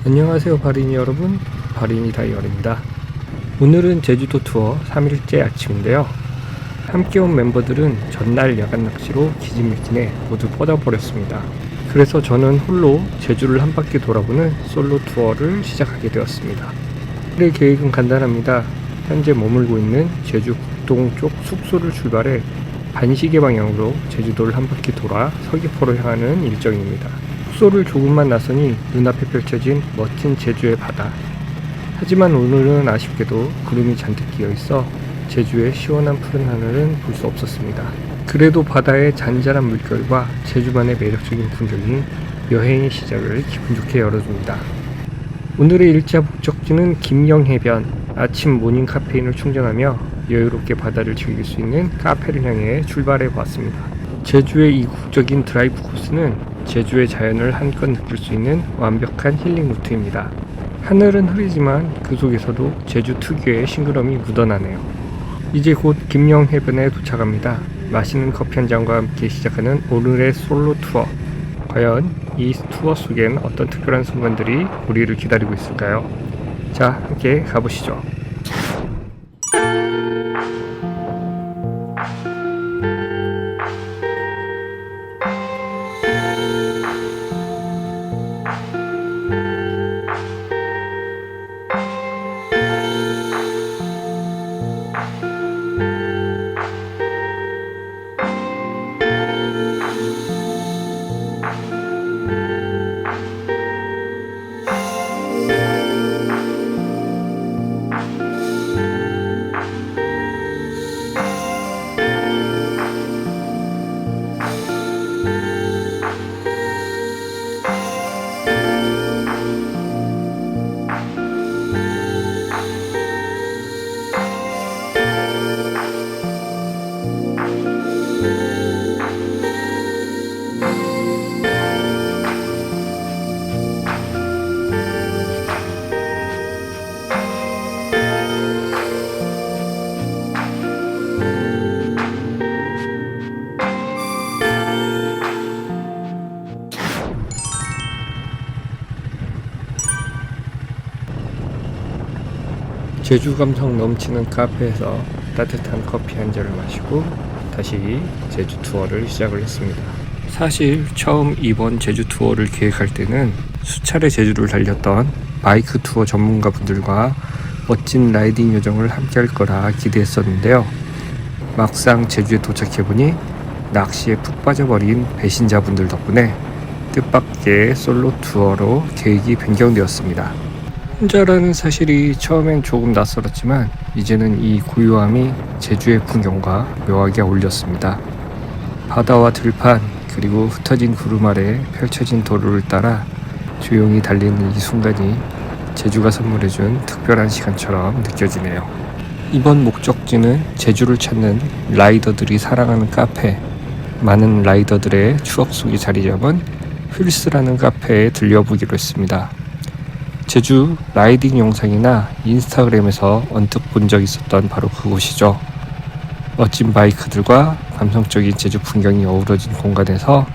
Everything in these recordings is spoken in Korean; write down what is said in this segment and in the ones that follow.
안녕하세요 바린이 여러분, 바린이 다이어리입니다. 오늘은 제주도 투어 3일째 아침인데요. 함께 온 멤버들은 전날 야간 낚시로 기진맥진에 모두 뻗어버렸습니다. 그래서 저는 홀로 제주를 한 바퀴 돌아보는 솔로 투어를 시작하게 되었습니다. 오늘의 계획은 간단합니다. 현재 머물고 있는 제주 국동 쪽 숙소를 출발해 반시계 방향으로 제주도를 한 바퀴 돌아 서귀포로 향하는 일정입니다. 숙소를 조금만 나서니 눈앞에 펼쳐진 멋진 제주의 바다. 하지만 오늘은 아쉽게도 구름이 잔뜩 끼어있어 제주의 시원한 푸른 하늘은 볼 수 없었습니다. 그래도 바다의 잔잔한 물결과 제주만의 매력적인 풍경이 여행의 시작을 기분 좋게 열어줍니다. 오늘의 일자 목적지는 김영해변. 아침 모닝 카페인을 충전하며 여유롭게 바다를 즐길 수 있는 카페를 향해 출발해 보았습니다. 제주의 이국적인 드라이브 코스는 제주의 자연을 한껏 느낄 수 있는 완벽한 힐링 루트입니다. 하늘은 흐리지만 그 속에서도 제주 특유의 싱그러움이 묻어나네요. 이제 곧 김영해변에 도착합니다. 맛있는 커피 한 잔과 함께 시작하는 오늘의 솔로 투어. 과연 이 투어 속엔 어떤 특별한 순간들이 우리를 기다리고 있을까요? 자, 함께 가보시죠. 제주 감성 넘치는 카페에서 따뜻한 커피 한 잔을 마시고 다시 제주 투어를 시작을 했습니다. 사실 처음 이번 제주 투어를 계획할 때는 수차례 제주를 달렸던 바이크 투어 전문가분들과 멋진 라이딩 여정을 함께 할 거라 기대했었는데요. 막상 제주에 도착해보니 낚시에 푹 빠져버린 배신자분들 덕분에 뜻밖의 솔로 투어로 계획이 변경되었습니다. 혼자라는 사실이 처음엔 조금 낯설었지만 이제는 이 고요함이 제주의 풍경과 묘하게 어울렸습니다. 바다와 들판 그리고 흩어진 구름 아래 펼쳐진 도로를 따라 조용히 달리는 이 순간이 제주가 선물해준 특별한 시간처럼 느껴지네요. 이번 목적지는 제주를 찾는 라이더들이 사랑하는 카페, 많은 라이더들의 추억 속에 자리 잡은 휠스라는 카페에 들려보기로 했습니다. 제주 라이딩 영상이나 인스타그램에서 언뜻 본 적 있었던 바로 그곳이죠. 멋진 바이크들과 감성적인 제주 풍경이 어우러진 공간에서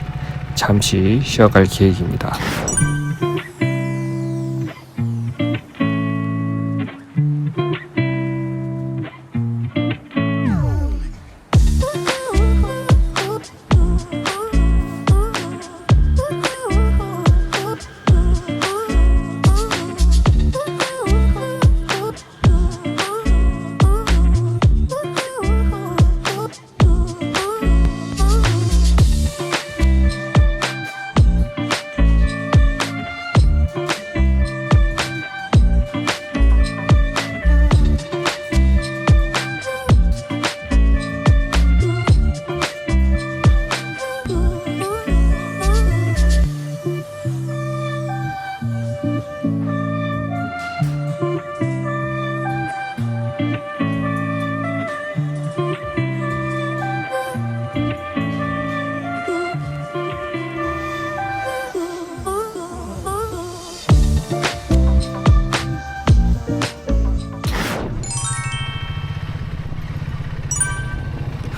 잠시 쉬어갈 계획입니다.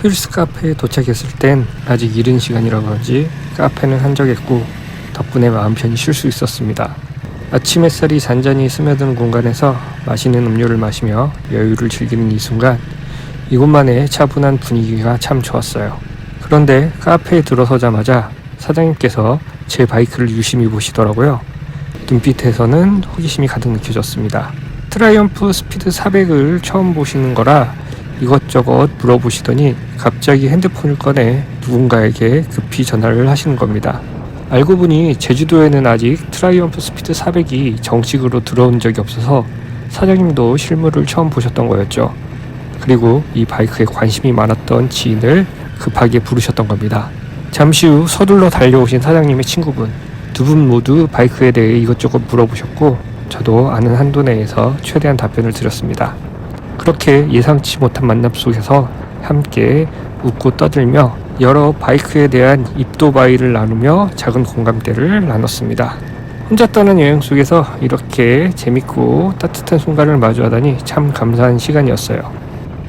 휠스 카페에 도착했을 땐 아직 이른 시간이라 그런지 카페는 한적했고 덕분에 마음 편히 쉴 수 있었습니다. 아침 햇살이 잔잔히 스며드는 공간에서 맛있는 음료를 마시며 여유를 즐기는 이 순간, 이곳만의 차분한 분위기가 참 좋았어요. 그런데 카페에 들어서자마자 사장님께서 제 바이크를 유심히 보시더라고요. 눈빛에서는 호기심이 가득 느껴졌습니다. 트라이언프 스피드 400을 처음 보시는 거라 이것저것 물어보시더니 갑자기 핸드폰을 꺼내 누군가에게 급히 전화를 하시는 겁니다. 알고 보니 제주도에는 아직 트라이언프 스피드 400이 정식으로 들어온 적이 없어서 사장님도 실물을 처음 보셨던 거였죠. 그리고 이 바이크에 관심이 많았던 지인을 급하게 부르셨던 겁니다. 잠시 후 서둘러 달려오신 사장님의 친구분, 두 분 모두 바이크에 대해 이것저것 물어보셨고 저도 아는 한도 내에서 최대한 답변을 드렸습니다. 그렇게 예상치 못한 만남 속에서 함께 웃고 떠들며 여러 바이크에 대한 입도바이를 나누며 작은 공감대를 나눴습니다. 혼자 떠는 여행 속에서 이렇게 재밌고 따뜻한 순간을 마주하다니 참 감사한 시간이었어요.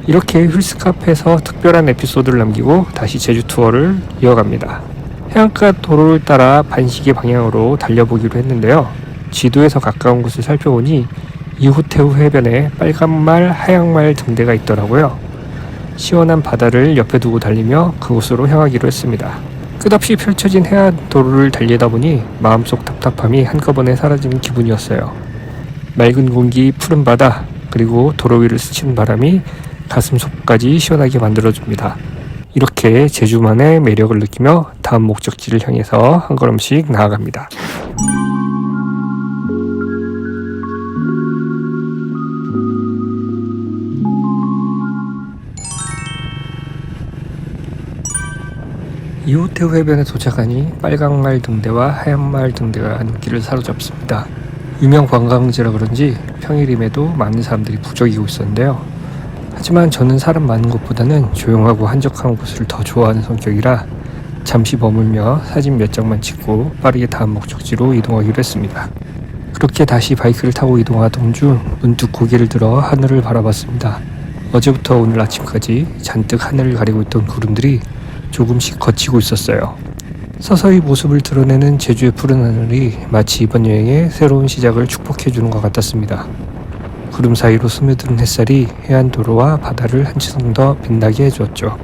이렇게 휠스카페에서 특별한 에피소드를 남기고 다시 제주 투어를 이어갑니다. 해안가 도로를 따라 반시계 방향으로 달려보기로 했는데요. 지도에서 가까운 곳을 살펴보니 이호태우 해변에 빨간말, 하얀말 등대가 있더라고요. 시원한 바다를 옆에 두고 달리며 그곳으로 향하기로 했습니다. 끝없이 펼쳐진 해안 도로를 달리다 보니 마음속 답답함이 한꺼번에 사라지는 기분이었어요. 맑은 공기, 푸른 바다, 그리고 도로 위를 스치는 바람이 가슴 속까지 시원하게 만들어줍니다. 이렇게 제주만의 매력을 느끼며 다음 목적지를 향해서 한 걸음씩 나아갑니다. 이호태우 해변에 도착하니 빨강말 등대와 하얀말 등대가 눈길을 사로잡습니다. 유명 관광지라 그런지 평일임에도 많은 사람들이 부쩍이고 있었는데요. 하지만 저는 사람 많은 곳보다는 조용하고 한적한 곳을 더 좋아하는 성격이라 잠시 머물며 사진 몇 장만 찍고 빠르게 다음 목적지로 이동하기로 했습니다. 그렇게 다시 바이크를 타고 이동하던 중 문득 고개를 들어 하늘을 바라봤습니다. 어제부터 오늘 아침까지 잔뜩 하늘을 가리고 있던 구름들이 조금씩 걷히고 있었어요. 서서히 모습을 드러내는 제주의 푸른 하늘이 마치 이번 여행의 새로운 시작을 축복해주는 것 같았습니다. 구름 사이로 스며드는 햇살이 해안도로와 바다를 한층 더 빛나게 해주었죠.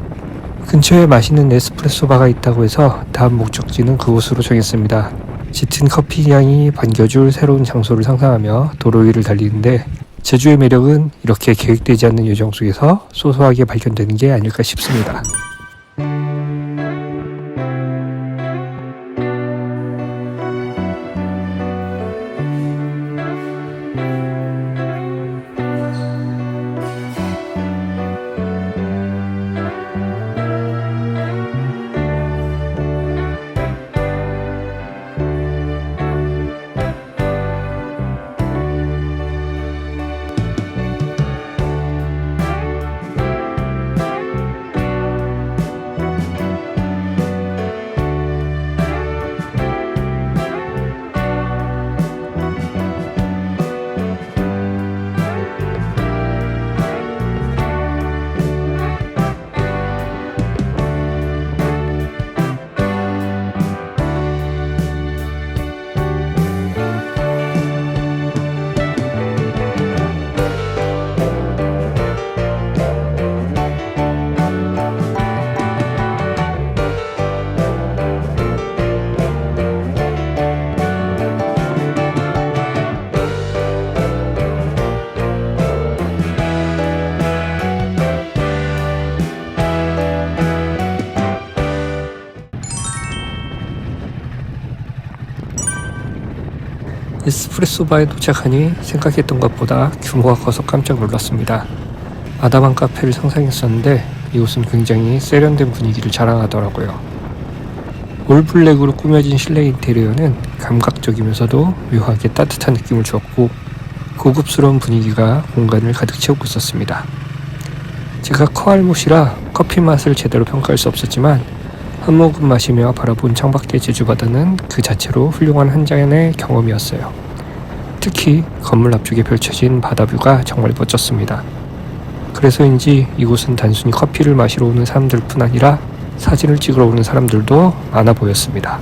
근처에 맛있는 에스프레소 바가 있다고 해서 다음 목적지는 그곳으로 정했습니다. 짙은 커피 향이 반겨줄 새로운 장소를 상상하며 도로 위를 달리는데 제주의 매력은 이렇게 계획되지 않는 여정 속에서 소소하게 발견되는 게 아닐까 싶습니다. 에스프레소 바에 도착하니 생각했던 것보다 규모가 커서 깜짝 놀랐습니다. 아담한 카페를 상상했었는데 이곳은 굉장히 세련된 분위기를 자랑하더라고요. 올블랙으로 꾸며진 실내 인테리어는 감각적이면서도 묘하게 따뜻한 느낌을 주었고 고급스러운 분위기가 공간을 가득 채우고 있었습니다. 제가 커알못이라 커피 맛을 제대로 평가할 수 없었지만 한 모금 마시며 바라본 창밖의 제주바다는 그 자체로 훌륭한 한 장의 경험이었어요. 특히 건물 앞쪽에 펼쳐진 바다뷰가 정말 멋졌습니다. 그래서인지 이곳은 단순히 커피를 마시러 오는 사람들뿐 아니라 사진을 찍으러 오는 사람들도 많아 보였습니다.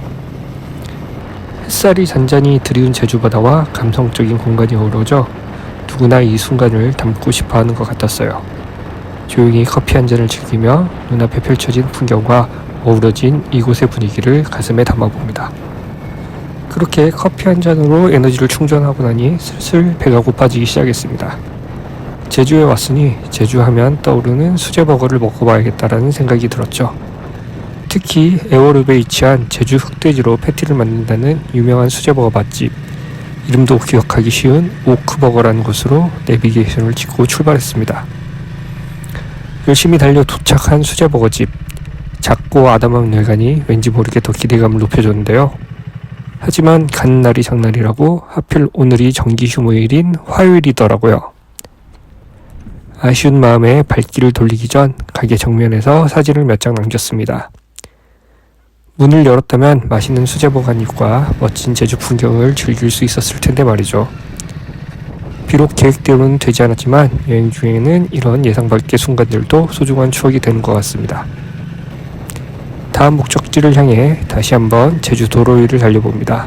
햇살이 잔잔히 드리운 제주바다와 감성적인 공간이 어우러져 누구나 이 순간을 담고 싶어하는 것 같았어요. 조용히 커피 한 잔을 즐기며 눈앞에 펼쳐진 풍경과 어우러진 이곳의 분위기를 가슴에 담아봅니다. 그렇게 커피 한 잔으로 에너지를 충전하고 나니 슬슬 배가 고파지기 시작했습니다. 제주에 왔으니 제주하면 떠오르는 수제버거를 먹어봐야겠다라는 생각이 들었죠. 특히 애월읍에 위치한 제주 흑돼지로 패티를 만든다는 유명한 수제버거 맛집, 이름도 기억하기 쉬운 오크버거라는 곳으로 내비게이션을 찍고 출발했습니다. 열심히 달려 도착한 수제버거집, 작고 아담한 외관이 왠지 모르게 더 기대감을 높여줬는데요. 하지만 가는 날이 장날이라고 하필 오늘이 정기 휴무일인 화요일이더라고요. 아쉬운 마음에 발길을 돌리기 전 가게 정면에서 사진을 몇 장 남겼습니다. 문을 열었다면 맛있는 수제버거 한 입과 멋진 제주 풍경을 즐길 수 있었을 텐데 말이죠. 비록 계획대로는 되지 않았지만 여행 중에는 이런 예상 밖의 순간들도 소중한 추억이 되는 것 같습니다. 다음 목적지를 향해 다시 한번 제주 도로 위를 달려봅니다.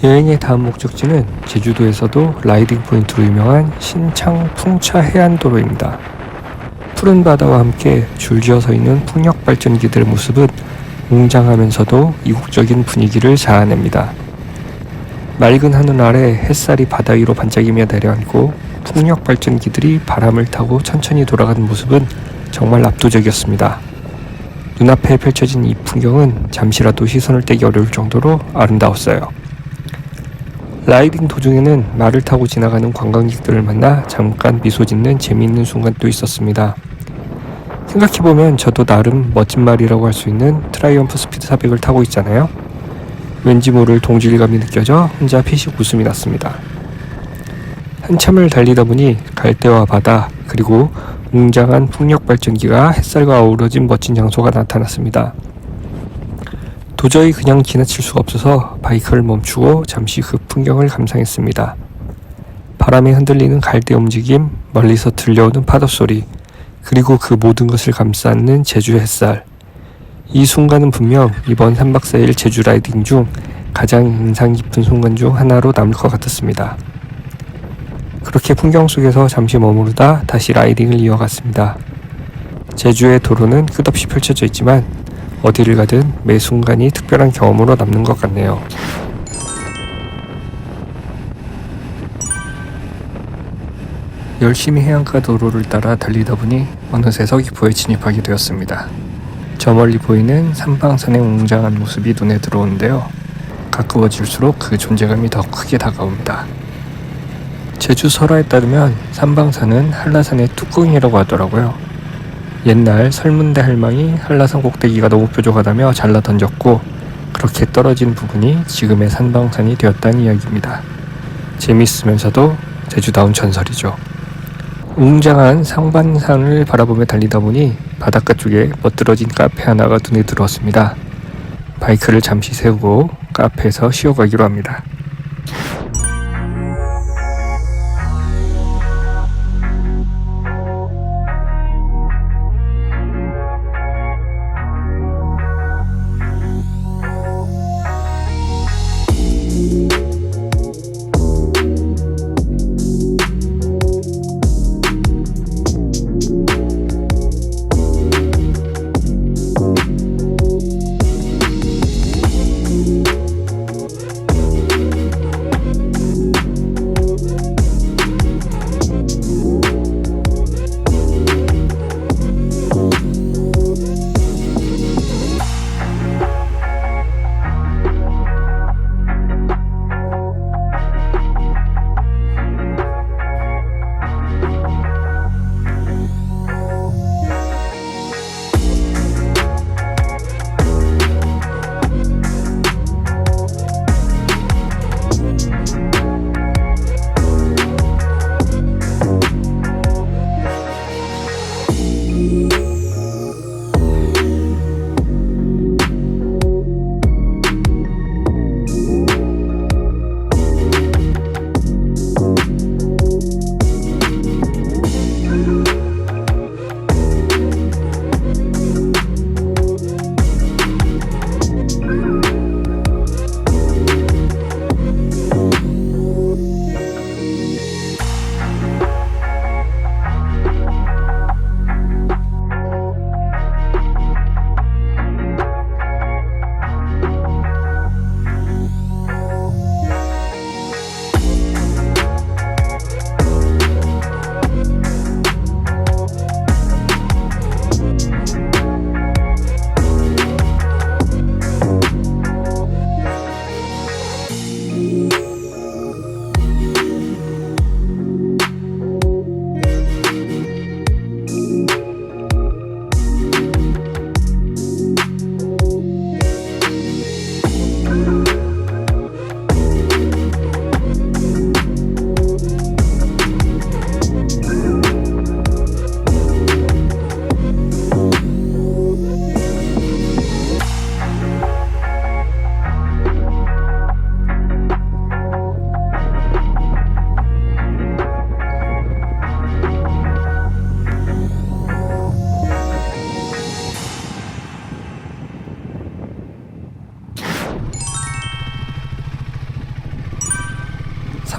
여행의 다음 목적지는 제주도에서도 라이딩 포인트로 유명한 신창 풍차 해안도로입니다. 푸른 바다와 함께 줄지어 서 있는 풍력 발전기들의 모습은 웅장하면서도 이국적인 분위기를 자아냅니다. 맑은 하늘 아래 햇살이 바다 위로 반짝이며 내려앉고 풍력 발전기들이 바람을 타고 천천히 돌아가는 모습은 정말 압도적이었습니다. 눈앞에 펼쳐진 이 풍경은 잠시라도 시선을 떼기 어려울 정도로 아름다웠어요. 라이딩 도중에는 말을 타고 지나가는 관광객들을 만나 잠깐 미소 짓는 재미있는 순간도 있었습니다. 생각해보면 저도 나름 멋진 말이라고 할 수 있는 트라이엄프 스피드 400을 타고 있잖아요. 왠지 모를 동질감이 느껴져 혼자 피식 웃음이 났습니다. 한참을 달리다 보니 갈대와 바다 그리고 웅장한 풍력 발전기가 햇살과 어우러진 멋진 장소가 나타났습니다. 도저히 그냥 지나칠 수가 없어서 바이크를 멈추고 잠시 그 풍경을 감상했습니다. 바람에 흔들리는 갈대 움직임, 멀리서 들려오는 파도 소리, 그리고 그 모든 것을 감싸는 제주 햇살. 이 순간은 분명 이번 3박 4일 제주 라이딩 중 가장 인상 깊은 순간 중 하나로 남을 것 같았습니다. 그렇게 풍경 속에서 잠시 머무르다 다시 라이딩을 이어갔습니다. 제주의 도로는 끝없이 펼쳐져 있지만 어디를 가든 매 순간이 특별한 경험으로 남는 것 같네요. 열심히 해안가 도로를 따라 달리다 보니 어느새 서귀포에 진입하게 되었습니다. 저 멀리 보이는 삼방산의 웅장한 모습이 눈에 들어오는데요. 가까워질수록 그 존재감이 더 크게 다가옵니다. 제주 설화에 따르면 삼방산은 한라산의 뚜껑이라고 하더라고요. 옛날 설문대 할망이 한라산 꼭대기가 너무 뾰족하다며 잘라 던졌고 그렇게 떨어진 부분이 지금의 삼방산이 되었다는 이야기입니다. 재미있으면서도 제주다운 전설이죠. 웅장한 삼방산을 바라보며 달리다 보니 바닷가 쪽에 멋들어진 카페 하나가 눈에 들어왔습니다. 바이크를 잠시 세우고 카페에서 쉬어가기로 합니다.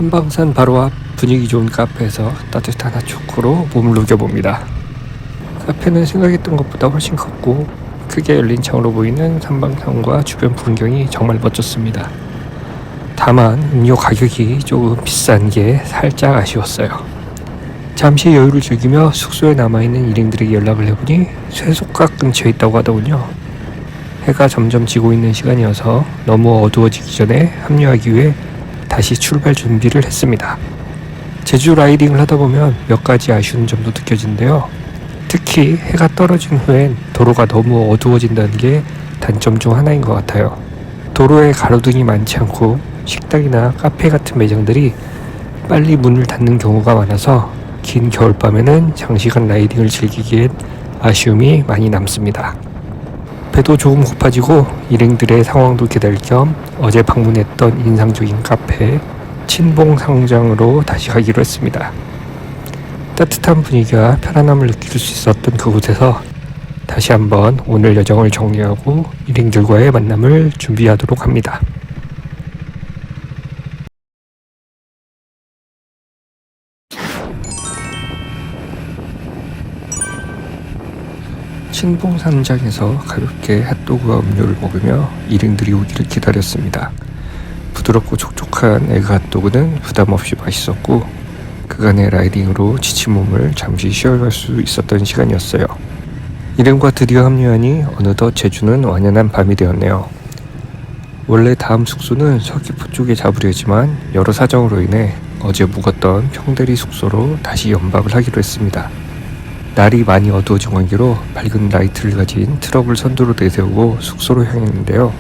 한방산 바로 앞 분위기 좋은 카페에서 따뜻한 핫초코로 몸을 녹여봅니다. 카페는 생각했던 것보다 훨씬 컸고 크게 열린 창으로 보이는 산방산과 주변 풍경이 정말 멋졌습니다. 다만 음료 가격이 조금 비싼 게 살짝 아쉬웠어요. 잠시 여유를 즐기며 숙소에 남아있는 일행들에게 연락을 해보니 쇠속각 근처에 있다고 하더군요. 해가 점점 지고 있는 시간이어서 너무 어두워지기 전에 합류하기 위해 다시 출발 준비를 했습니다. 제주 라이딩을 하다 보면 몇 가지 아쉬운 점도 느껴지는데요. 특히 해가 떨어진 후엔 도로가 너무 어두워진다는 게 단점 중 하나인 것 같아요. 도로에 가로등이 많지 않고 식당이나 카페 같은 매장들이 빨리 문을 닫는 경우가 많아서 긴 겨울밤에는 장시간 라이딩을 즐기기엔 아쉬움이 많이 남습니다. 배도 조금 고파지고 일행들의 상황도 기다릴 겸 어제 방문했던 인상적인 카페 친봉상장으로 다시 가기로 했습니다. 따뜻한 분위기와 편안함을 느낄 수 있었던 그곳에서 다시 한번 오늘 여정을 정리하고 일행들과의 만남을 준비하도록 합니다. 친봉산장에서 가볍게 핫도그와 음료를 먹으며 일행들이 오기를 기다렸습니다. 부드럽고 촉촉한 에그 핫도그는 부담 없이 맛있었고 그간의 라이딩으로 지친 몸을 잠시 쉬어갈 수 있었던 시간이었어요. 일행과 드디어 합류하니 어느덧 제주는 완연한 밤이 되었네요. 원래 다음 숙소는 서귀포 쪽에 잡으려 했지만 여러 사정으로 인해 어제 묵었던 평대리 숙소로 다시 연박을 하기로 했습니다. 날이 많이 어두워진 관계로 밝은 라이트를 가진 트럭을 선두로 내세우고 숙소로 향했는데요.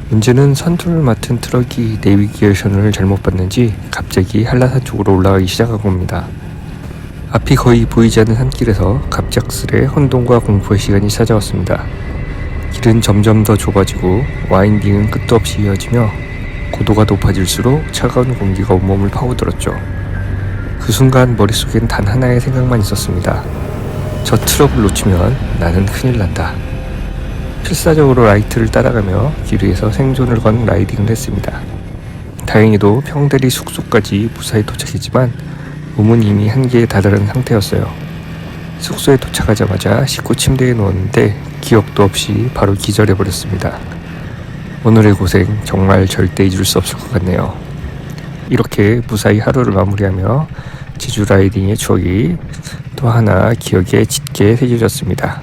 문제는 선두를 맡은 트럭이 내비게이션을 잘못 봤는지 갑자기 한라산 쪽으로 올라가기 시작한 겁니다. 앞이 거의 보이지 않는 산길에서 갑작스레 혼돈과 공포의 시간이 찾아왔습니다. 길은 점점 더 좁아지고 와인딩은 끝도 없이 이어지며 고도가 높아질수록 차가운 공기가 온몸을 파고들었죠. 그 순간 머릿속엔 단 하나의 생각만 있었습니다. 저 트럭을 놓치면 나는 큰일 난다. 필사적으로 라이트를 따라가며 길 위에서 생존을 건 라이딩을 했습니다. 다행히도 평대리 숙소까지 무사히 도착했지만 몸은 이미 한계에 다다른 상태였어요. 숙소에 도착하자마자 씻고 침대에 누웠는데 기억도 없이 바로 기절해버렸습니다. 오늘의 고생 정말 절대 잊을 수 없을 것 같네요. 이렇게 무사히 하루를 마무리하며 제주 라이딩의 추억이 또 하나 기억에 짙게 새겨졌습니다.